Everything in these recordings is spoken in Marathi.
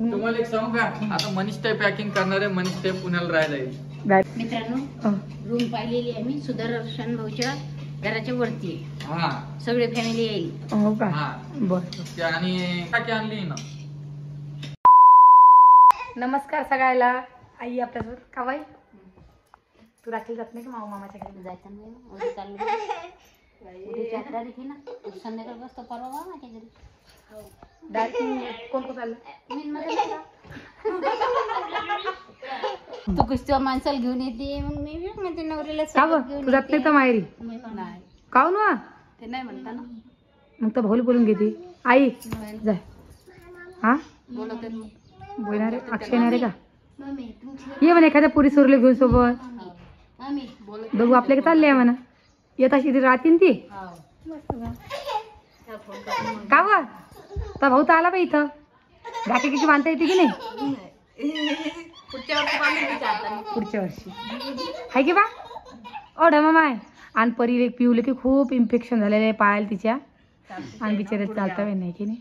तुम्हाला एक सांगू का, आता मनीष ताई पॅकिंग करणार आहे. मनीष ताई पुण्याला राहायला येईल. मित्रांनो रूम पाहिलेली आहे मी, सुदर्शन भाऊच्या घराच्या वरती आहे. हा सगळे फॅमिली येईल. हो का? हा बर. आणि टाकी आणली ना. नमस्कार सगळ्याला. आई आपल्यासोबत का बाई तू रात्री जात नाही का मामाच्या घरी? जायचं नाही ना, उद्या चाललो उद्या यात्रा आहे ना, संध्याकाळ बसतो परवा मामाच्या घरी. डायरेक्ट कोण कोण चाललं? तू कुस्ती माणसाला घेऊन येते, मग मी म्हणते नवरीला का ग तू जात नाही तर माहेरी? नाही काहून वा? ते नाही म्हणता ना, मग तर भाऊला बोलून घेते. आई जाय. हा बोलत बोलणार आहे? अक्षय येणार आहे का? ये म्हणा एखाद्या पुरी सोरले घेऊन सोबत. बघू आपल्याकडे चालले आहे म्हणा. येत अशी राहतील ती. का व तर भाऊ तर आला बाई इथं. घाटी किती बांधता येते की नाही? पुढच्या वर्षी हाय की बा. ओ ढमा माय आणि परी पिवले की खूप इन्फेक्शन झालेलं आहे पायाला तिच्या, आणि बिचारे चालता नाही की नाही.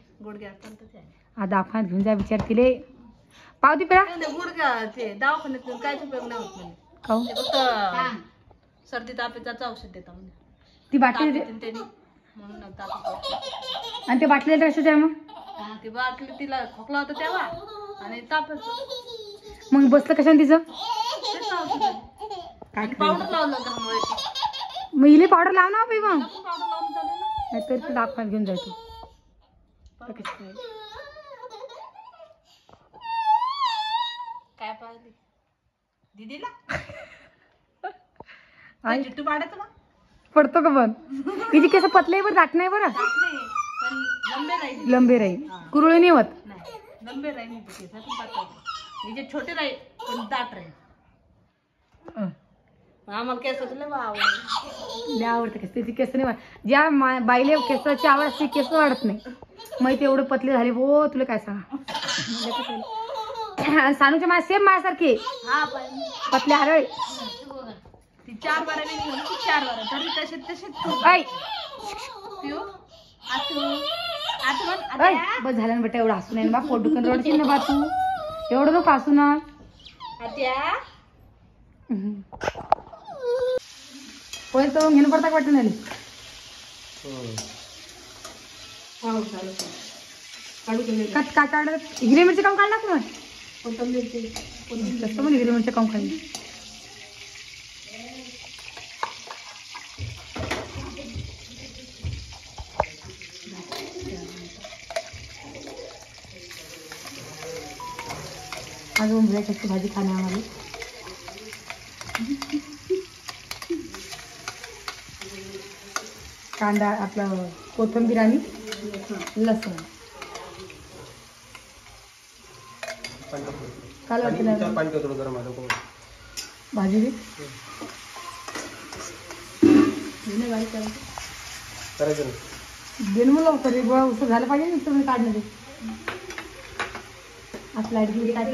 आता दवाखान्यात घेऊन जा बिचार तिले. पावती पेरा दवाखान्यात काहीच उपयोग नाही होत म्हणे. खाऊ फक्त सर्दी तापाचं औषध देता म्हणे. ती बाटली दे. म्हणून ताप. आणि ते बाटलीला कशाचं आहे मग? ती बाटली तिला खोकला होता तेव्हा आणि तापच. मग बसलं कशाने तिचं? काय पावडर लावलं घामावर. मग इले पावडर लाव ना बाई. मग पावडर लावून चालू ना. नाहीतर तू दवाखान्यात घेऊन जायचो. काय पाहिजे दीदीला? आई जिट्टू पाडायचं ना. पडतो का पण? तिची केस पतले बरं, दाट नाही बरं. नाही पण लंबे राहील. लंबे राहील, कुरळे नाही होत. नाही लंबे राहील नाही केस, पण पातळ. म्हणजे छोटे राहील पण दाट राहील. आम्हाला केस लय आवडतं. लय आवडतं केस. तिची केस नाही वाढत. ज्या बाईले केसाची आवड असते केस वाढत नाही. मग ते एवढे पतले झाले हो. तुला काय सांगा. सानूच्या माझ्या सेम माझ्यासारखी हा पण पतले हरळ. ती 4 बारा वेळी घेऊन 4 बारा तरी तसेच ऐ पिऊ आतू आतू ऐ बस झालं ना बेटा. एवढं हसू नाही बा. पोट दुकान रडशील ना बा तू. एवढं नको हसू ना. आत्या पहिले तर घेणं पडता वाटत नाही. काय काढलं? हिरवी मिरची काम काढला का? तसं पण हिरवी मिरची काम काढली. आज उंबऱ्याची भाजी खाणे आम्हाला. कांदा आपला कोथिंबीर आणि लसूण. काल भाजी दे. गेलं मला तरी गोळा उसळ झालं पाहिजे ना तुम्ही काढणं ते. आपला काय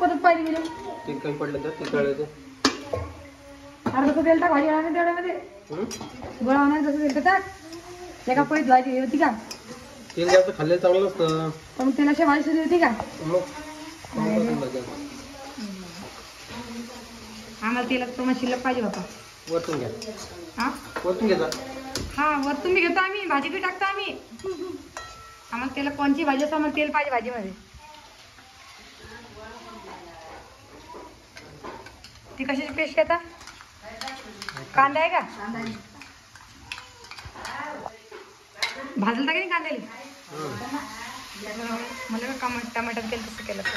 परत पाहिजे अर्ध तेल टाक भाजी आणा तेवढ्यामध्ये. गोळा आणा जसं तेल टाक. एका पळीत भाजी होती का? तेल जास्त खाल्लं चांगलं असतं. पण तेलाशी भाजी सुरू होती का? आम्हाला तेलात प्रमाण शिल्लक पाहिजे बाबा. वरतून घ्या. हा वरतून घ्या. हा वरतून मी घेतो. आम्ही भाजी बी टाकतो आम्ही. आम्हाला तेला कोणची भाजी असं आम्हाला तेल पाहिजे भाजीमध्ये. ती कशाची पेस्ट घेता? कांदा आहे का? भाजलं का नाही कांद्याला? मला का टमाटर तेल तसं केलं तर.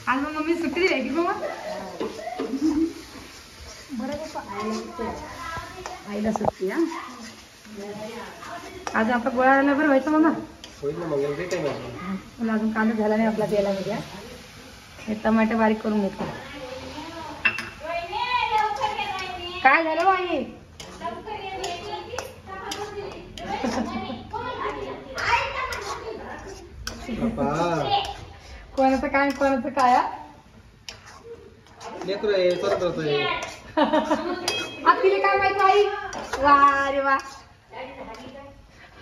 आज मग मम्मी सुट्टी दिली आहे की बाबा? बरं बाबा आईला सुट्टी. हा आज आपला गोळा आला बरं व्हायचं मामा. मला अजून कांदा झाला नाही आपला तेलामध्ये. हे टमाटे बारीक करून घेतो. काय झालं बाई? कोणाचं काय कोणाचं काय? लेकरं आहे, परत आहे. तिला काय माहिती आई? वा रे वा.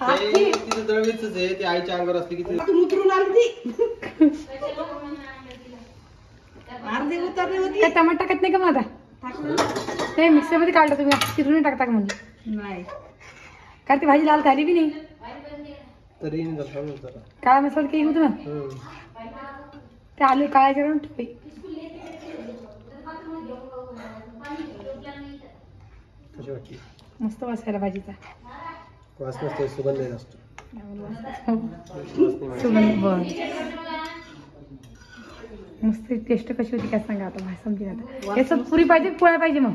ते तिचं दळवीच आहे, ती आईच्या अंगावर असली की ती उतरून आली ती अर्धी उतरली होती. काय टमाटर टाकत नाही का माझा? ते मिक्सर मध्ये काढलं तुम्ही, चिरून टाकता का म्हणलं? नाही कारण ती भाजी लाल झाली बी नाही. तरी जरा काळा मसाला काही होतं ना, ते आलू काळाच्या करून ठेवी. कशी वाटली? मस्त बसायला भाजीचा वास नसतो, सुगंध येत असतो. सुगंध बर. मस्त टेस्ट कशी होती काय सांगा आता, भाजी समजेल आता. याच्यात पुरी पाहिजे पोळ्या पाहिजे मग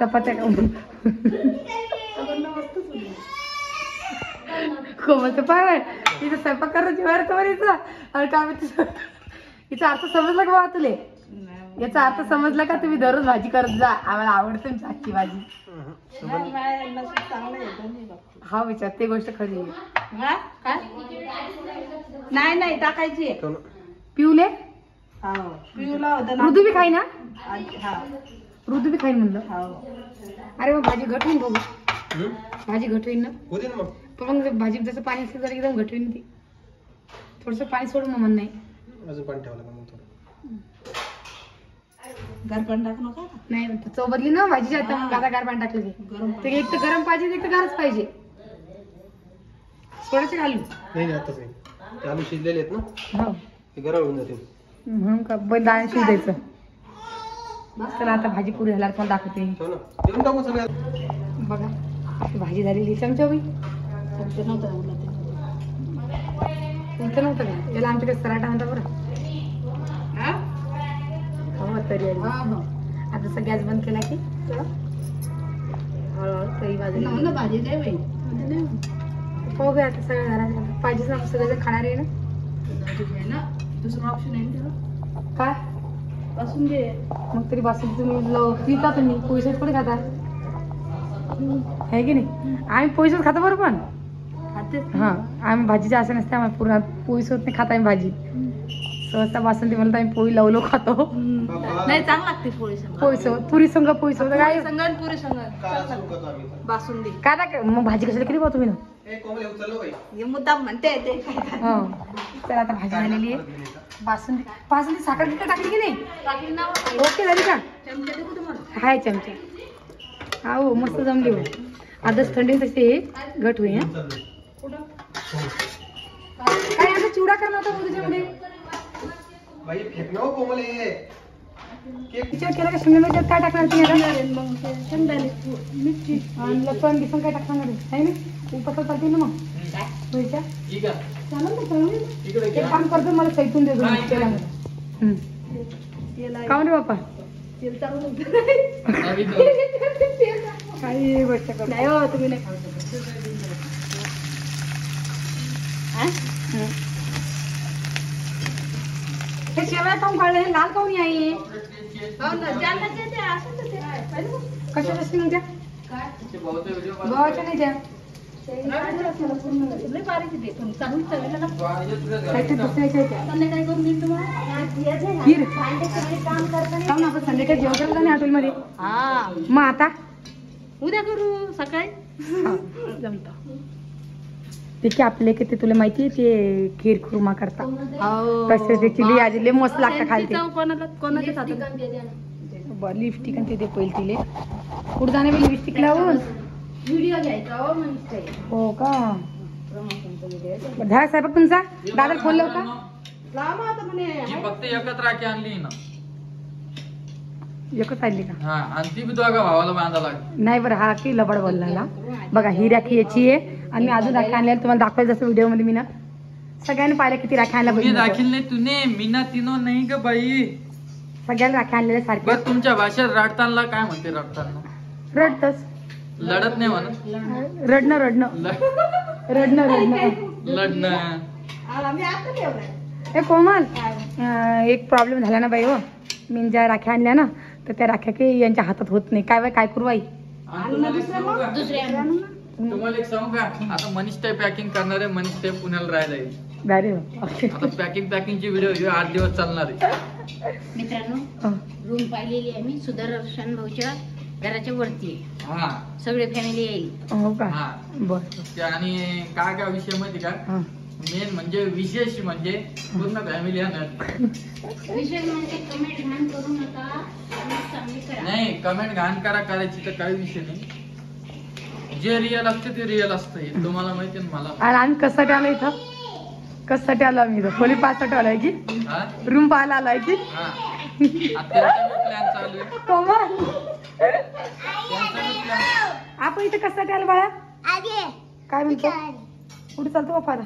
चपात्या का कोमलचं पाय तिथं स्वयंपाक करायची वेळ कवर हिचा आणि काय हिचा अर्थ समजला का बा तुले? याचा अर्थ समजला का? तुम्ही दररोज भाजी करत जा, आम्हाला आवडते तुमची आजची भाजी. हा विचार, ते गोष्ट खरी आहे. काय नाही नाही टाकायची पिऊले पिऊला होता ना. ऋतू बी खाई ना? हा ऋतू बी खाईन म्हणलं. हो अरे मग भाजी घट होईन बघू, भाजी घट होईन ना. होते ना मग. पण मग भाजी जसं पाणी असेल तर एकदम घट होईन ती. थोडस पाणी सोडून मग म्हण नाही. अजून पाणी ठेवायला का मग थोडं? गार पण टाक नका. नाही चव बदली ना भाजीची आता. मग आता गार पाणी टाकलं की ते एक तर गरम पाहिजे, एक तर गारच पाहिजे. सोडायचे घालू नाही नाही आताच नाही, ते आलू शिजलेले आहेत ना, हो ते गरम होऊन जाते. म्हणून का बंद दाणे शिजायचं. चला आता भाजी पुरी झाल्यावर पण दाखवते. हो ना, देऊन टाकू सगळ्यात. बघा आपली भाजी झालेली. चमचा बाई चमचे नव्हतं उरलं ते. तुमचं नव्हतं का? त्याला आमच्याकडे सराटा म्हणता बरं. हा? हो तरी आली. हा, हो. आता जसा गॅस बंद केला की हळूहळू तरी भाजी म्हणलं भाजी काय बाई हो गया. आता सगळं घरात पाहिजेच ना, सगळेजण खाणार आहे ना. ना दुसरं ऑप्शन आहे ना त्याला. काय पासून दे. मग तरी बासुंदी तुम्ही पिता, तुम्ही पोळीसोबत थोडी खाता आहे की नाही? आम्ही पोळीसोबत खातो बरं, पण खातेच हां आम्ही भाजीची असं नसते आम्हाला पूर्ण पोळीसोबत नाही खाता आम्ही भाजी. सहसा बासुंदी म्हणलं तर आम्ही पोळी लवलो खातो. नाही चांगलं लागते पोळी संग. पोळीसोबत पुरी संग पोळीसोबत काय संगण पुरी संगण काळा सुरू करतो आम्ही. बासुंदी काय टाक मग भाजी कशाला केली बा तुम्ही ना? ए कोमल येऊ चाललो बाई. हे मुद्दाम म्हणते ते हो तर आता भाजी झालेली आहे. बासुंदी बासुंदी साखर किती टाकली की नाही? टाकली ना ओके झाली का? चमचे देऊ तुम्हाला. हाय चमचा. हो मस्त जमली हो. आधीच थंडी तशी घट होई. हा काय आता चिवडा करणार होता त्याच्यामध्ये बाई फेकलो कोमल हे. केक विचार केला का? शिमला काय टाकणार तुम्ही आता? मग ते शेंगदाणे मिरची आणि लसूण बिसून काय टाकणार आहे ना? उपासात चालते ना मग होईच्या ठीक आहे, चालेल ना, चालेल ना. इकडे एक घ्या. काम करतो, मला सैतून देतो हा, तेलामध्ये. तेल आहे. काऊन रे बाप्पा? तेल चांगलं होतं. नवीन काही गोष्ट करतो. नाही हो तुम्ही नाही खाऊ हे शेवया काऊन काढलं? हे लाल काऊन आहे? कशाच्या असतील मग त्या? भाऊचा व्हिडिओ गव्हाच्या नाही त्या? लय बारीक आहे ते. चांगली चवीला लागते. काहीतरी दुसऱ्याच्या आहेत त्या. संध्याकाळी करून देईन तुम्हाला. खीर. काऊन आपण संध्याकाळी जेवण करतो ना हॉटेलमध्ये? हा मग आता उद्या करू सकाळी. जमतं ते की आपले की ते तुला माहिती आहे ते खीर खुर्मा करता तसे ते चिली आजी लय मस्त लागतं खालते. कोणाला कोणाच्या हातात लिपस्टिक आणि ते दे पहिले तिले कुडदाने बी लिपस्टिक लावून. व्हिडिओ घ्यायचा हो म्हणजे हो का? झाला साहेब तुमचा? दादा खोललं का? लावा आता म्हणे. ही फक्त एकच राखी आणली ना. एकच आणली का? हा, आणि ती बी दोघा भावाला बांधा लागली. नाही बरं हा की लबड बोलला. बघा ही राखी याची आहे आणि मी अजून राखी आणलेल्या तुम्हाला दाखवायचं जसं व्हिडिओ मध्ये मी ना सगळ्यांनी पाहिलं किती राखी आणल्या मी बहिणी. दाखील नाही तुने मीना तिनो नाही ग बाई. सगळ्यांना राखी आणलेल्या सारख्या. बस तुमच्या भाषेत रडताना काय म्हणते? रडताना रडतच. लढत नाही म्हणत. रडणं रडणं रडणं रडणं. लढणं. आम्ही आता ठेवलाय. ए कोमल एक प्रॉब्लेम झाला ना बाई. हो मी ज्या राख्या आणल्या ना तर त्या राख्या काही यांच्या हातात होत नाही. काय बाई काय करू बाई? आणि तुम्हाला एक सांगू का? दुसऱ्या तुम्हाला एक सांगू का? आता मनीष ताई पॅकिंग करणार आहे. मनीष ताई पुण्याला राहायला येईल. अरे आता पॅकिंगची व्हिडिओ 8 दिवस चालणार आहे. मित्रांनो रूम पाहिलेली आहे मी सुदर्शन भाऊच्या घराच्या वरती आहे. हा सगळे फॅमिली येईल. हो का हा बर आणि काय काय विषय माहिती का हा मेन म्हणजे विशेष म्हणजे पूर्ण फॅमिली येणार विशेष म्हणजे कमेंट घाण करू नका आणि चांगली करा. नाही कमेंट घाण करायची तर काही विषय नाही जे रिअल असते ते रिअल असतं हे तुम्हाला माहिती आहे ना मला आणि आम्ही कशासाठी आलो इथं कशासाठी आलो आम्ही इथं खोली पाहण्यासाठी आलोय की हा रूम पाहायला आलोय की हा आता प्लॅन चालू आहे कोमल त्यांचा प्लॅन आपण इथं कशासाठी आलो बाळा काय म्हणतो कुठे चालतो बाप्पा आता?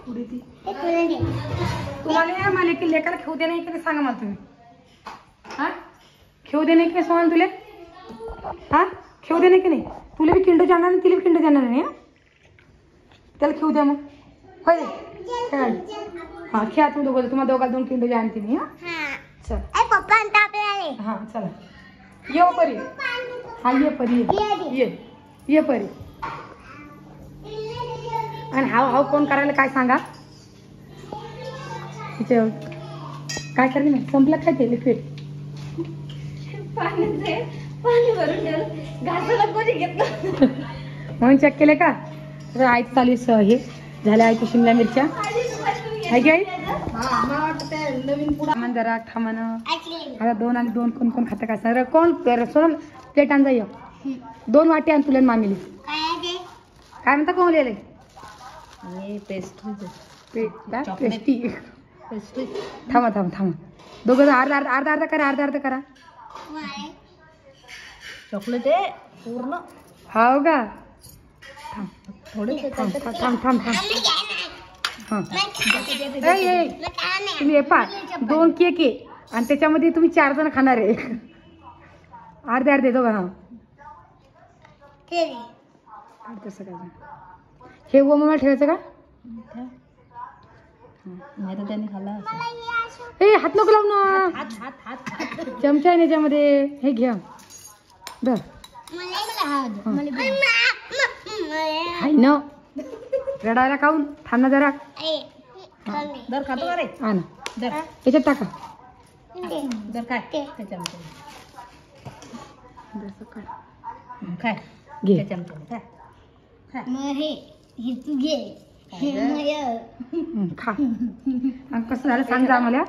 कुठे ती? तुम्हाला मला की लेकाला खेळू दे नाही की नाही सांगा मला तुम्ही हा खेळू दे नाही की नाही सोहन तुले हा खेळू दे नाही की नाही तुला बी किंडो जाणार नाही तिला बी किंडो जाणार नाही हा त्याला खेळू द्या मग होय रे? खेळा हा खेळा तुम्ही दोघं तुम्हाला दोघाला 2 किंडो जाण तुम्ही हा चल हा चला ये परी हा ये परी ये परी आणि हाव कोण करायला काय सांगा तिचे काय करायला नाही संपलं काय ते लिक्विड पाणी भरून घासाला कोणी घेतलं म्हणून चेक केले का तर आईचं चालू हे झाल्या आईची शिमला मिरच्या आहे की आई नवीन पुढा थांबन जरा थांबन आता 2 आणि 2 कोण कोण खातं काय सांग कोण सोनल प्लेट आण जाय 2 वाटी आण तुला मामीली काय म्हणता कोण लिहिले पेस्टी थांबा दोघं अर्धा करा चॉकलेट आहे पूर्ण हाव का थोडे थांब हा तुम्ही हे पा 2 केक आहे आणि त्याच्यामध्ये तुम्ही 4 जण खाणार आहे अर्धे दोघं हा तसं काय हे मला ठेवायचं का नाही तर त्यांनी खाल्ला ए हात नको लावू ना चमचा आहे याच्यामध्ये हे घ्या धर हाय ना रडायला खाऊन थांब ना जरा दर खातो का रे हा ना दर याच्यात टाका दर काय त्याच्यामध्ये काय घे त्याच्यामध्ये काय हे तू घे खा आणि कसं झालं सांग जा आम्हाला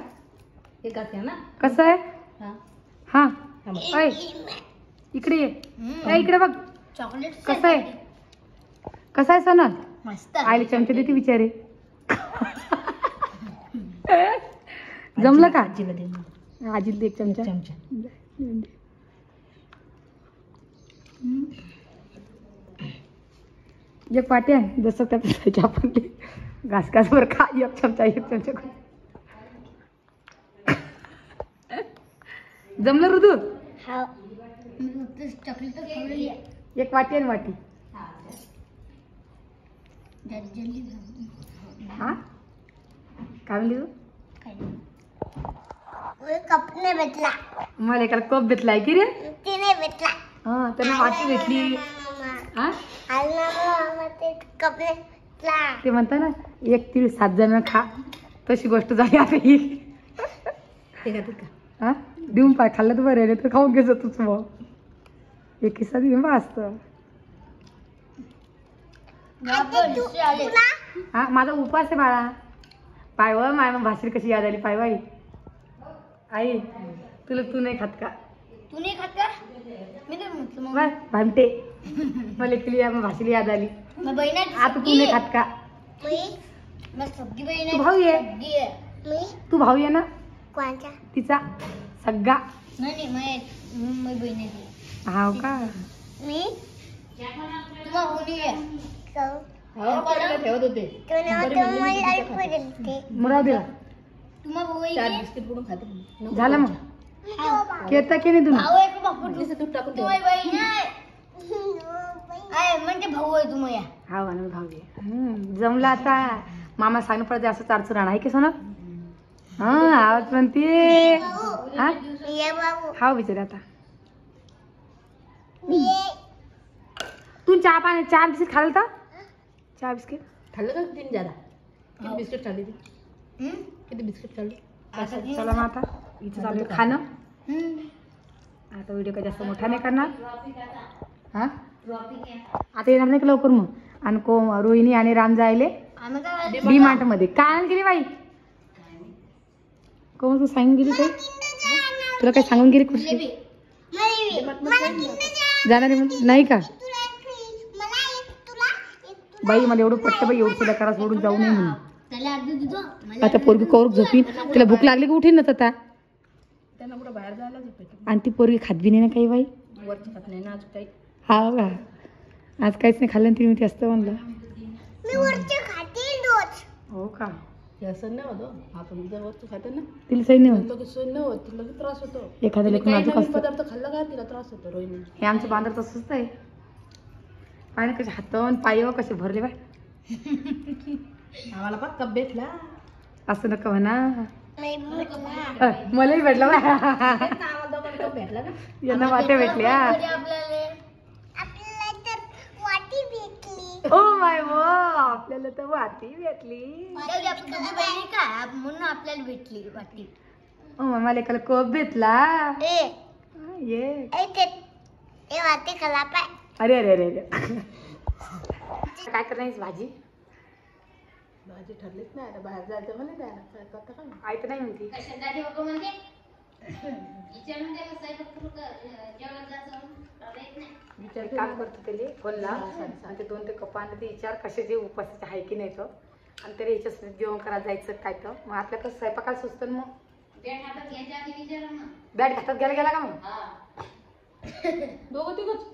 एक आहे ना कसं आहे हा हा ऐ इकडे ये ऐ, इकडे बघ चॉकलेट कसं आहे सोनल मस्त आईला चमचे देते विचारे जमलं का आजीला दे आजीला दे एक चमचा चमचा एक पाटी आहे जसं त्या पिसायची आपण घास वर खा एक चमचा करून. जमलं ऋतू चॉकलेट एक वाटी आणि वाटी हा काय म्हणली तू कप नाही भेटला मला एकाला कप भेटलाय की रे ते नाही भेटला हा त्यांना वाटी भेटली हा कप नाही ते म्हणता ना 1 तीळ 7 जण खा तशी गोष्ट झाली आता ही हा देऊन पाय खाल्लं तर बरं आहे तर खाऊन घ्यायचं तूच मग एक किस्सा देऊन बा असतं हा माझा उपवास आहे बाळा पायवा माय भाषेर कशी याद आली पायवाई आई तुला तू नाही खात का तू नाही खात का मी नाही म्हटलं मग बर भामटे मला तुला भाषेला याद आली मग बहिणा आता तू नाही खात का मग सगळी बहीण तू भाऊ ये तू भाऊ ये ना कोणच्या तिचा सगळा नाही मी बहीण आहे हाव का मी तुम्हा होणी ठेवत होते मुराव दिला तुम्हा भाऊ 4 बिस्किट पडून खाते झालं मग केता की नाही भाऊ तुम्ही आहे का बापू तूप टाकून ठेव तुम्ही बहीण आहे म्हणजे भाऊ आहे तुम्ही हा ना भाऊ आहे जमलं आता मामा सांगणं पडते असं चारचूर राहणार आहे की सोना हा आवाज म्हणते हा हा विचार आता तू चहा बिस्किट खाल्लं तर चहा बिस्किट खाल्लं का 3 ज्यादा किती बिस्किट खाल्ली ती किती बिस्किट खाल्ली चला मग आता इथं चालू आहे खाणं. आता व्हिडिओ काही जास्त मोठा नाही करणार. हा आता येणार नाही का लवकर मग. आणि रोहिणी आणि राम जायले डी मार्ट मध्ये. काय आणायला गेली बाई? कोण तू सांगून गेली काही? तुला काय सांगून गेली कुठली? जाणार आहे म्हणून नाही का? बाई मला एवढं पटतं बाई, एवढं तुला करा सोडून जाऊ नये म्हणून. आता पोरगी कौरक झोपीन, तिला भूक लागली की उठीन ना आता. त्यांना कुठं बाहेर जायला झोपेत आणि ती पोरगी खात बी नाही ना काही बाई. वरची खात नाही ना आज काही. हा का? आज काहीच नाही खाल्लं तरी मी ते असतं म्हणलं. हो का? हे असं नाही होतं. आपण जर वरची खाते ना तिला सही नाही होत. लगेच सोय नाही होत, तिला लगेच त्रास होतो. एखाद्या लेकरं काही नाजूक नवीन असतं. पदार्थ खाल्ला का तिला त्रास होतो रोहिणी. हे आमचं बांधर तसंच आहे. पाय ना कसे हातन पाय कसे भरले बाय. आम्हाला पण कप भेटला. असं नका म्हणा. मलाही भेटलं बाय. आम्हाला दोघांना कप भेटला ना. यांना वाटे भेटल्या. ओ माय वो, आपल्याला तर वाटी भेटली. म्हणून आपल्याला भेटली वाटी. ओ मला एकाला कप भेटला. ये अरे अरे अरे अरे. काय करणार भाजी? भाजी ठरलीच नाही. आता बाहेर जायचं म्हणे द्यायला काय करता काय. आई तर नाही म्हणती. विचार काम करतो त्याला फोनला आणि ते 2 ते कप आणले ते विचार कशाचे उपासाचे आहे की नाही तर. आणि तरी ह्याच्या जेवण करायला जायचं काय तर. मग आपल्या कसं स्वयंपाकाला सुचतं मग. बॅट हातात गेला का मग? दोघं तिघच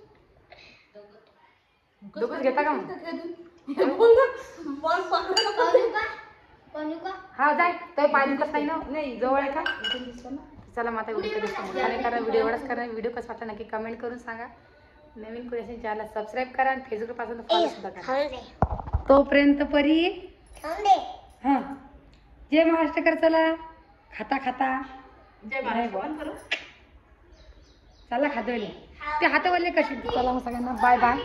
दोघंच घेता का मग? हा जाय तर पाहिजे कसं नाही ना. नाही जवळ आहे का? चला मग आता व्हिडिओ कधी करा. व्हिडिओ एवढाच करा. व्हिडिओ कसं वाटला नक्की कमेंट करून सांगा. नवीन कोणी असेल चॅनल सबस्क्राईब करा आणि फेसबुक पासून फॉलो सुद्धा करा. तोपर्यंत परी हा जय महाराष्ट्र कर. चला खाता खाता जय महाराष्ट्र. चला खातो ते हातावरले कशी. चला मग सगळ्यांना बाय बाय.